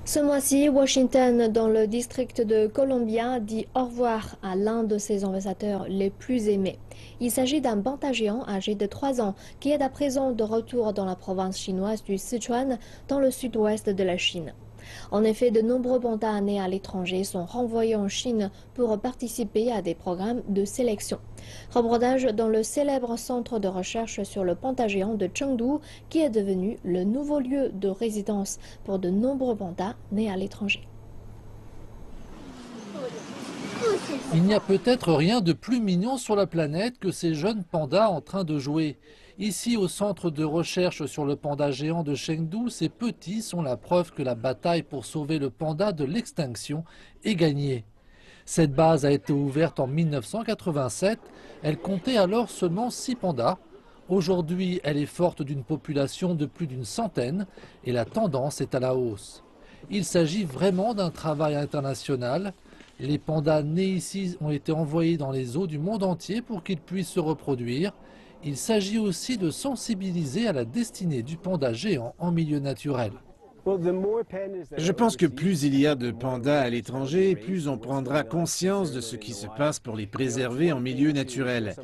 Ce mois-ci, Washington, dans le district de Columbia, dit au revoir à l'un de ses ambassadeurs les plus aimés. Il s'agit d'un panda géant âgé de 3 ans qui est à présent de retour dans la province chinoise du Sichuan, dans le sud-ouest de la Chine. En effet, de nombreux pandas nés à l'étranger sont renvoyés en Chine pour participer à des programmes de sélection. Reportage dans le célèbre centre de recherche sur le panda géant de Chengdu, qui est devenu le nouveau lieu de résidence pour de nombreux pandas nés à l'étranger. Il n'y a peut-être rien de plus mignon sur la planète que ces jeunes pandas en train de jouer. Ici, au centre de recherche sur le panda géant de Chengdu, ces petits sont la preuve que la bataille pour sauver le panda de l'extinction est gagnée. Cette base a été ouverte en 1987. Elle comptait alors seulement 6 pandas. Aujourd'hui, elle est forte d'une population de plus d'une centaine et la tendance est à la hausse. Il s'agit vraiment d'un travail international. Les pandas nés ici ont été envoyés dans les eaux du monde entier pour qu'ils puissent se reproduire. Il s'agit aussi de sensibiliser à la destinée du panda géant en milieu naturel. Je pense que plus il y a de pandas à l'étranger, plus on prendra conscience de ce qui se passe pour les préserver en milieu naturel.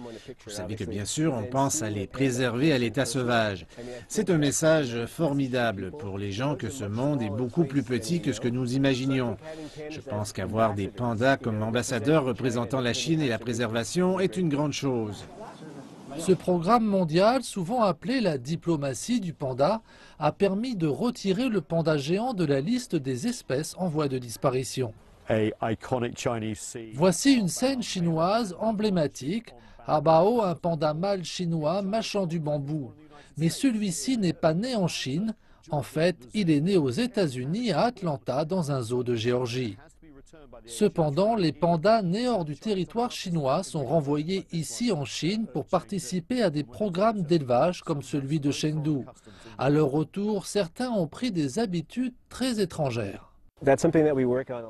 Vous savez que bien sûr, on pense à les préserver à l'état sauvage. C'est un message formidable pour les gens que ce monde est beaucoup plus petit que ce que nous imaginions. Je pense qu'avoir des pandas comme ambassadeurs représentant la Chine et la préservation est une grande chose. Ce programme mondial, souvent appelé la diplomatie du panda, a permis de retirer le panda géant de la liste des espèces en voie de disparition. Voici une scène chinoise emblématique. Habao, un panda mâle chinois mâchant du bambou. Mais celui-ci n'est pas né en Chine. En fait, il est né aux États-Unis, à Atlanta, dans un zoo de Géorgie. Cependant, les pandas nés hors du territoire chinois sont renvoyés ici en Chine pour participer à des programmes d'élevage comme celui de Chengdu. À leur retour, certains ont pris des habitudes très étrangères.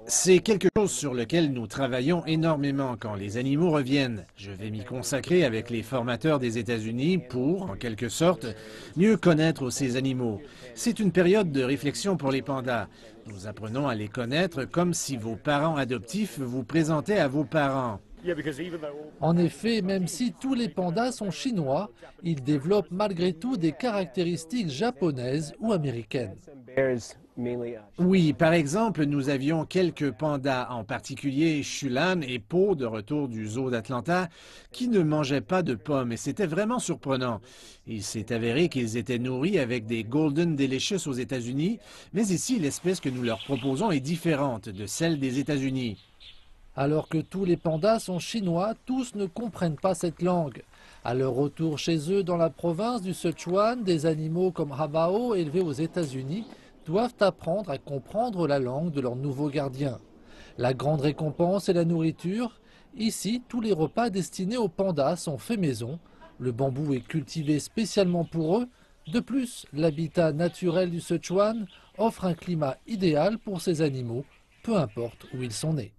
C'est quelque chose sur lequel nous travaillons énormément quand les animaux reviennent. Je vais m'y consacrer avec les formateurs des États-Unis pour, en quelque sorte, mieux connaître ces animaux. C'est une période de réflexion pour les pandas. Nous apprenons à les connaître comme si vos parents adoptifs vous présentaient à vos parents. En effet, même si tous les pandas sont chinois, ils développent malgré tout des caractéristiques japonaises ou américaines. Oui, par exemple, nous avions quelques pandas, en particulier Shulan et Po, de retour du zoo d'Atlanta, qui ne mangeaient pas de pommes et c'était vraiment surprenant. Il s'est avéré qu'ils étaient nourris avec des Golden Delicious aux États-Unis, mais ici, l'espèce que nous leur proposons est différente de celle des États-Unis. Alors que tous les pandas sont chinois, tous ne comprennent pas cette langue. À leur retour chez eux dans la province du Sichuan, des animaux comme Habao, élevés aux États-Unis, doivent apprendre à comprendre la langue de leur nouveau gardien. La grande récompense est la nourriture. Ici, tous les repas destinés aux pandas sont faits maison. Le bambou est cultivé spécialement pour eux. De plus, l'habitat naturel du Sichuan offre un climat idéal pour ces animaux, peu importe où ils sont nés.